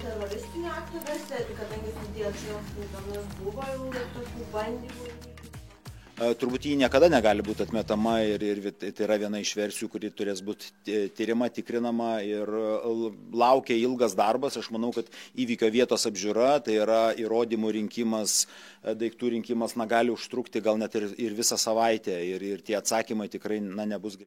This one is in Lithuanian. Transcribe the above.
teroristinių aktų versiją, kadangi sudėt šios knygomis buvo jau tokių bandymų. Turbūt jį niekada negali būti atmetama ir tai yra viena iš versijų, kuri turės būti tyrima, tikrinama ir laukia ilgas darbas. Aš manau, kad įvykio vietos apžiūra, tai yra įrodymų rinkimas, daiktų rinkimas, gali užtrukti gal net ir visą savaitę ir tie atsakymai tikrai nebus.